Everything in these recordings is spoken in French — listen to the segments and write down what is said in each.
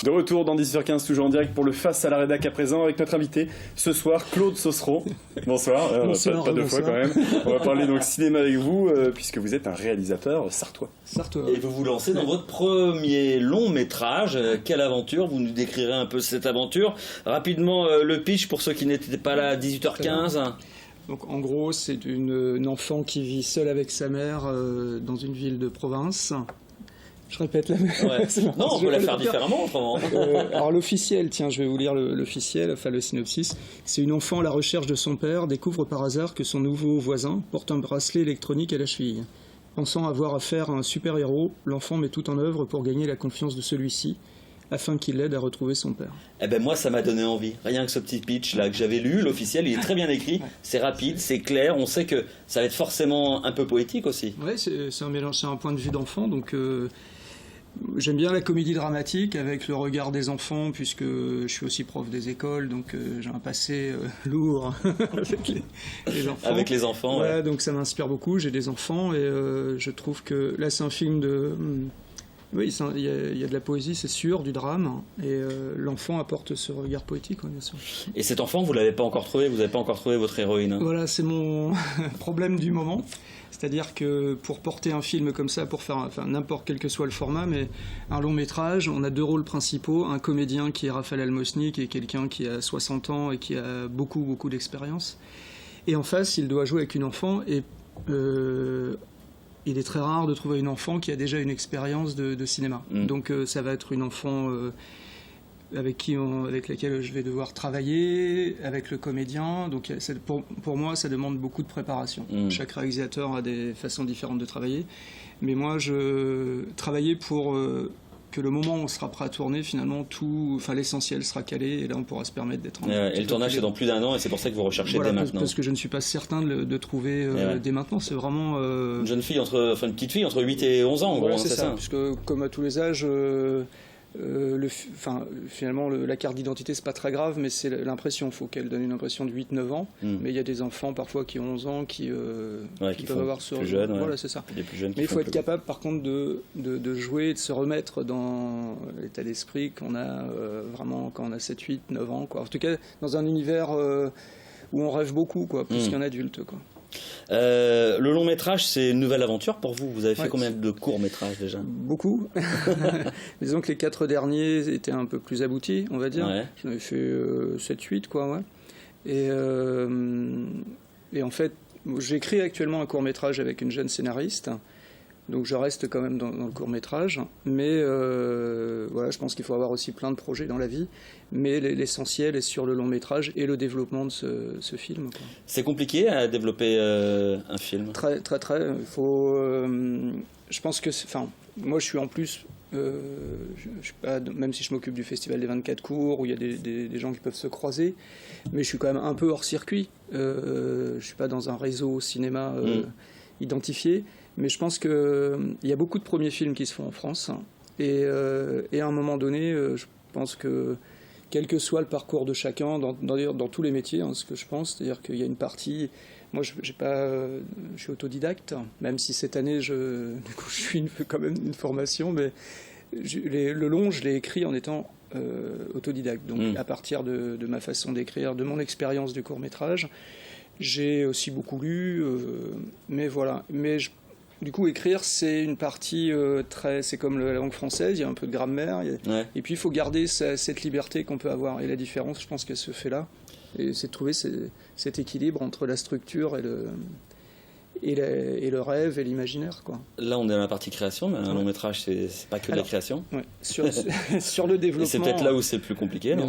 De retour dans 10h15, toujours en direct pour le Face à la Rédac à présent, avec notre invité ce soir, Claude Saucereau. Bonsoir. Bonsoir, pas deux fois quand même. On va parler donc cinéma avec vous, puisque vous êtes un réalisateur sartois. Et vous vous lancez dans votre premier long métrage. Quelle aventure? Vous nous décrirez un peu cette aventure. Rapidement, le pitch pour ceux qui n'étaient pas là à 18h15. Donc en gros, c'est une enfant qui vit seule avec sa mère dans une ville de province. Je répète la même. Ouais. Non, on peut la faire différemment autrement. Alors l'officiel, tiens, je vais vous lire l'officiel, enfin le synopsis. C'est une enfant à la recherche de son père, découvre par hasard que son nouveau voisin porte un bracelet électronique à la cheville. Pensant avoir affaire à un super-héros, l'enfant met tout en œuvre pour gagner la confiance de celui-ci, afin qu'il l'aide à retrouver son père. Eh ben moi, ça m'a donné envie. Rien que ce petit pitch là que j'avais lu, l'officiel, il est très bien écrit. C'est rapide, c'est clair. On sait que ça va être forcément un peu poétique aussi. Ouais, c'est un mélange, c'est un point de vue d'enfant, donc. J'aime bien la comédie dramatique avec le regard des enfants, puisque je suis aussi prof des écoles, donc j'ai un passé lourd avec les enfants. Avec les enfants, ouais. Donc ça m'inspire beaucoup, j'ai des enfants, et je trouve que là c'est un film de... Oui, il y a de la poésie, c'est sûr, du drame, et l'enfant apporte ce regard poétique, bien sûr. Et cet enfant, vous l'avez pas encore trouvé, vous n'avez pas encore trouvé votre héroïne. Voilà, c'est mon problème du moment. C'est-à-dire que pour porter un film comme ça, pour faire n'importe quel que soit le format, mais un long métrage, on a deux rôles principaux, un comédien qui est Raphaël Almosny, qui est quelqu'un qui a 60 ans et qui a beaucoup d'expérience. Et en face, il doit jouer avec une enfant, et il est très rare de trouver une enfant qui a déjà une expérience de cinéma. Donc ça va être une enfant avec laquelle je vais devoir travailler, avec le comédien. Donc pour moi, ça demande beaucoup de préparation. Chaque réalisateur a des façons différentes de travailler. Mais moi, je travaillais pour que le moment où on sera prêt à tourner, finalement, l'essentiel sera calé, et là, on pourra se permettre d'être... Et le tournage, c'est dans plus d'1 an, et c'est pour ça que vous recherchez dès maintenant. Parce que je ne suis pas certain de trouver dès maintenant. C'est vraiment... Une petite fille entre 8 et 11 ans, en gros, c'est ça. Puisque, comme à tous les âges... finalement la carte d'identité c'est pas très grave, mais c'est l'impression, il faut qu'elle donne une impression de 8-9 ans, mais il y a des enfants parfois qui ont 11 ans qui peuvent avoir ce... plus jeunes, voilà, c'est ça. Des plus jeunes, mais il faut être capable par contre de jouer et de se remettre dans l'état d'esprit qu'on a vraiment quand on a 7, 8, 9 ans, quoi. En tout cas dans un univers où on rêve beaucoup, quoi, plus qu'un adulte, quoi. Le long métrage, c'est une nouvelle aventure pour vous. Vous avez fait combien de courts métrages déjà? Beaucoup. Disons que les 4 derniers étaient un peu plus aboutis, on va dire. J'en avais fait 7-8, quoi, ouais. Et en fait, j'écris actuellement un court métrage avec une jeune scénariste. Donc je reste quand même dans le court-métrage, mais voilà, je pense qu'il faut avoir aussi plein de projets dans la vie, mais l'essentiel est sur le long-métrage et le développement de ce film, quoi. C'est compliqué à développer un film? Très. Il faut, je pense que... moi je suis en plus... je suis pas, même si je m'occupe du Festival des 24 cours, où il y a des gens qui peuvent se croiser, mais je suis quand même un peu hors circuit. Je suis pas dans un réseau cinéma identifié. Mais je pense qu'il y a beaucoup de premiers films qui se font en France. Et à un moment donné, je pense que, quel que soit le parcours de chacun, dans tous les métiers, ce que je pense, c'est-à-dire qu'il y a une partie... Moi, je suis autodidacte, même si cette année, je suis quand même une formation, mais le long, je l'ai écrit en étant autodidacte. Donc, à partir de ma façon d'écrire, de mon expérience du court-métrage, j'ai aussi beaucoup lu, mais voilà. Mais du coup, écrire, c'est une partie c'est comme la langue française, il y a un peu de grammaire, et puis il faut garder cette liberté qu'on peut avoir. Et la différence, je pense qu'elle se fait là, et c'est de trouver cet équilibre entre la structure et le rêve et l'imaginaire, quoi. Là, on est dans la partie création, mais un long métrage, c'est pas que de la création. Ouais. Sur le développement... Et c'est peut-être là où c'est le plus compliqué, non?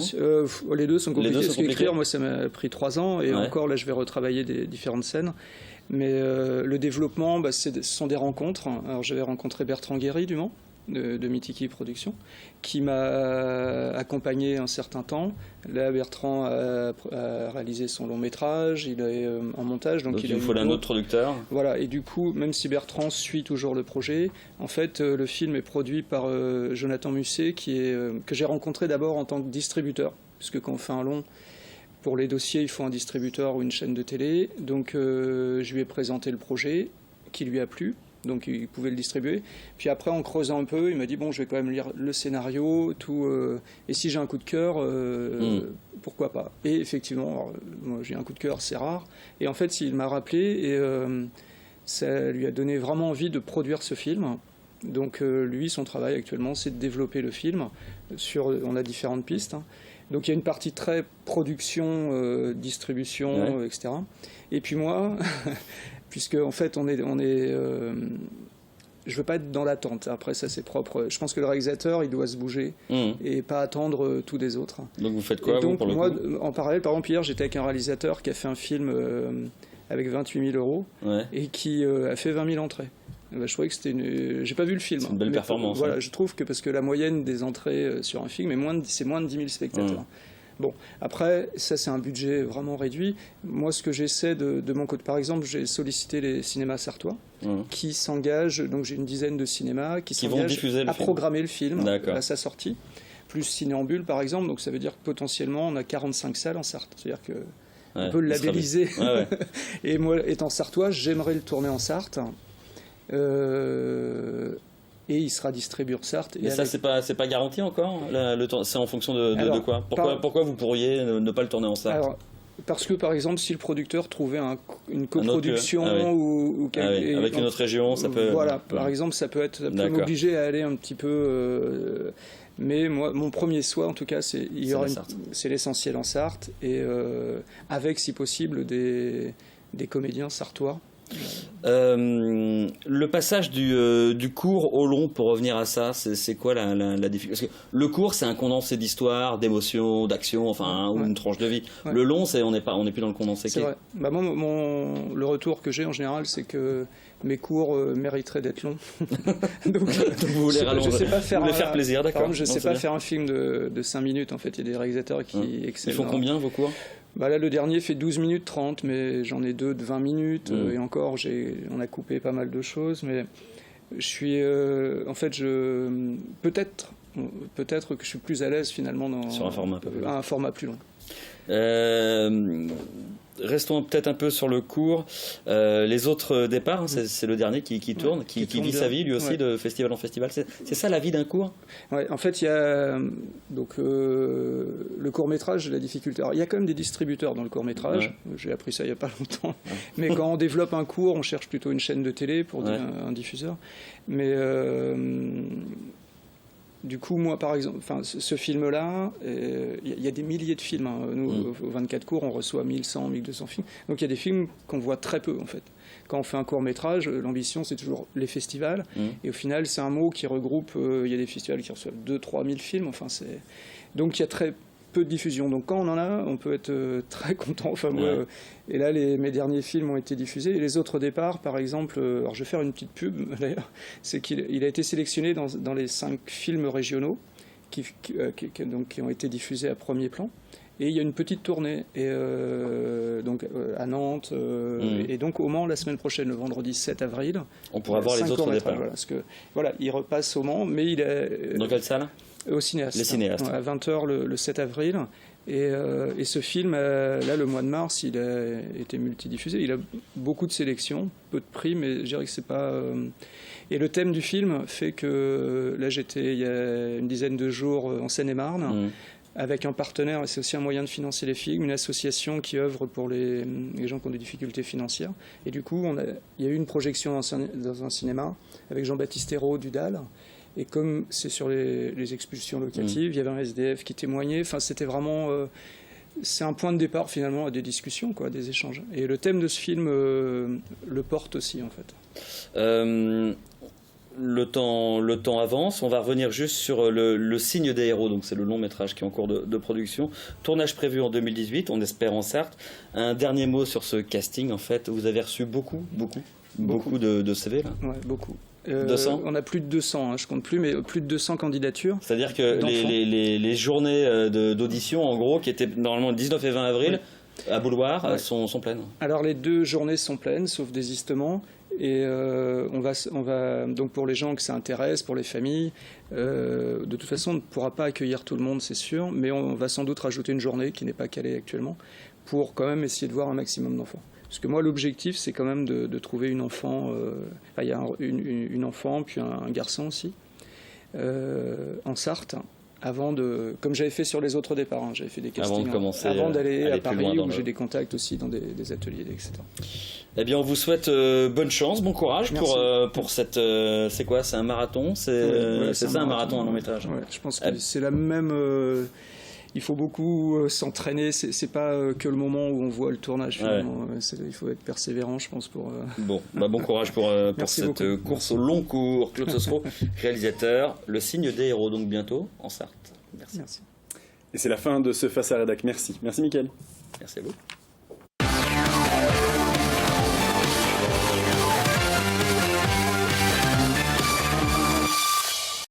Les deux sont compliqués. Parce qu'écrire, moi, ça m'a pris 3 ans, et encore, là, je vais retravailler des différentes scènes. Mais le développement, ce sont des rencontres. Alors, j'avais rencontré Bertrand Guéry du Mans, de Mythiki Productions, qui m'a accompagné un certain temps. Là, Bertrand a réalisé son long métrage, il est en montage. Donc il faut un autre producteur. Voilà, et du coup, même si Bertrand suit toujours le projet, en fait, le film est produit par Jonathan Musset, que j'ai rencontré d'abord en tant que distributeur, puisque quand on fait un long... Pour les dossiers, il faut un distributeur ou une chaîne de télé. Donc, je lui ai présenté le projet, qui lui a plu. donc il pouvait le distribuer. Puis après, en creusant un peu, il m'a dit bon, je vais quand même lire le scénario, tout, et si j'ai un coup de cœur, pourquoi pas. Et effectivement, alors, moi j'ai un coup de cœur, c'est rare. Et en fait, il m'a rappelé et ça lui a donné vraiment envie de produire ce film. Donc lui, son travail actuellement, c'est de développer le film. On a différentes pistes. Hein. Donc il y a une partie très production, distribution, etc. Et puis moi, puisque en fait je veux pas être dans l'attente. Après ça c'est propre. Je pense que le réalisateur il doit se bouger et pas attendre tout des autres. Donc vous faites quoi donc, vous, pour le moi, coup en parallèle, par exemple hier j'étais avec un réalisateur qui a fait un film avec 28 000 € et qui a fait 20 000 entrées. Ben, je trouvais que c'était j'ai pas vu le film. C'est une belle performance. Voilà, je trouve que parce que la moyenne des entrées sur un film c'est moins de 10 000 spectateurs. Bon, après, ça c'est un budget vraiment réduit. Moi, ce que j'essaie de mon côté, par exemple, j'ai sollicité les cinémas sartois qui s'engagent, donc j'ai une dizaine de cinémas qui s'engagent à programmer le film à sa sortie, plus Cinéambule par exemple, donc ça veut dire que potentiellement on a 45 salles en Sarthe, c'est-à-dire que on peut le labelliser. Et moi, étant sartois, j'aimerais le tourner en Sarthe. Et il sera distribué en Sarthe. Mais ça, c'est pas garanti encore le temps. C'est en fonction de quoi pourquoi vous pourriez ne pas le tourner en Sarthe? Alors, parce que par exemple, si le producteur trouvait une coproduction avec une autre région, ça peut. Voilà, par exemple, ça peut m'obliger à aller un petit peu. Mais moi, mon premier souhait, en tout cas, c'est l'essentiel en Sarthe et avec, si possible, des comédiens sartois. Le passage du court au long, pour revenir à ça, c'est quoi la difficulté? Parce que le court, c'est un condensé d'histoire, d'émotions, d'action, enfin, ou une tranche de vie. Le long, on n'est plus dans le condensé. C'est vrai. Bah, moi, le retour que j'ai en général, c'est que mes cours mériteraient d'être longs. Donc vous voulez rallonger, vous voulez faire plaisir, d'accord. Je ne sais pas faire un film de 5 minutes, en fait. Il y a des réalisateurs qui excellent. Ils font combien, vos cours? Bah là, le dernier fait 12 minutes 30, mais j'en ai 2 de 20 minutes. Et encore, on a coupé pas mal de choses. Mais je suis... en fait, peut-être que je suis plus à l'aise finalement sur un format plus long. Restons peut-être un peu sur le court. Les autres départs, c'est le dernier qui tourne, qui vit sa vie lui aussi de festival en festival. C'est ça la vie d'un court? Ouais, en fait, il y a donc le court métrage, la difficulté. Alors, il y a quand même des distributeurs dans le court métrage. J'ai appris ça il y a pas longtemps. Mais quand on développe un court, on cherche plutôt une chaîne de télé pour un diffuseur. Mais du coup, moi, par exemple, ce film-là, il y a des milliers de films. Hein. Nous, au 24 cours, on reçoit 1100, 1200 films. Donc, il y a des films qu'on voit très peu, en fait. Quand on fait un court-métrage, l'ambition, c'est toujours les festivals. Et au final, c'est un mot qui regroupe... il y a des festivals qui reçoivent 2-3 000 films. Enfin, donc, il y a très peu de diffusion. Donc, quand on en a, on peut être très content. Enfin, moi, et là, mes derniers films ont été diffusés. Et les autres départs, par exemple... alors, je vais faire une petite pub, d'ailleurs. C'est qu'il a été sélectionné dans les 5 films régionaux qui ont été diffusés à premier plan. Et il y a une petite tournée donc à Nantes et donc au Mans la semaine prochaine, le vendredi 7 avril. On pourra voir les autres départs. Voilà, il repasse au Mans, mais il est... Dans quelle salle? Au Cinéaste. Les Cinéastes. À 20h le 7 avril. Et ce film, là, le mois de mars, il a été multidiffusé. Il a beaucoup de sélections, peu de prix, mais je dirais que c'est pas... Et le thème du film fait que... Là, j'étais il y a une dizaine de jours en Seine-et-Marne, avec un partenaire, et c'est aussi un moyen de financer les films, une association qui œuvre pour les gens qui ont des difficultés financières. Et du coup, il y a eu une projection dans un cinéma avec Jean-Baptiste Hérault du DAL. Et comme c'est sur les expulsions locatives, il y avait un SDF qui témoignait. Enfin, c'était vraiment... c'est un point de départ, finalement, à des discussions, quoi, des échanges. Et le thème de ce film le porte aussi, en fait. Le temps avance. On va revenir juste sur le signe des héros. Donc, c'est le long métrage qui est en cours de production. Tournage prévu en 2018, on espère en Sarthe. Un dernier mot sur ce casting, en fait. Vous avez reçu beaucoup de CV, là? Ouais, beaucoup. 200 on a plus de 200, je compte plus, mais plus de 200 candidatures. C'est-à-dire que les journées d'audition, en gros, qui étaient normalement le 19 et 20 avril, à Bouloir, sont pleines. Alors les 2 journées sont pleines, sauf désistement. Et on va donc pour les gens que ça intéresse, pour les familles, de toute façon on ne pourra pas accueillir tout le monde, c'est sûr, mais on va sans doute rajouter une journée qui n'est pas calée actuellement pour quand même essayer de voir un maximum d'enfants. Parce que moi, l'objectif, c'est quand même de trouver une enfant. Il y a une enfant, puis un garçon aussi, en Sarthe, avant de. Comme j'avais fait sur les autres départs, j'avais fait des castings avant d'aller à Paris, où j'ai des contacts aussi dans des ateliers, etc. Eh bien, on vous souhaite bonne chance, bon courage pour cette. C'est quoi? C'est un marathon? C'est ça, un marathon, un long métrage. Ouais, je pense que c'est la même. Il faut beaucoup s'entraîner. C'est pas que le moment où on voit le tournage. Finalement. Il faut être persévérant, je pense. Bon courage pour cette course au long cours. Claude Sossereau, réalisateur. Le signe des héros, donc bientôt en Sarthe. Merci. Et c'est la fin de ce Face à Rédac. Merci. Merci, Mickaël. Merci à vous.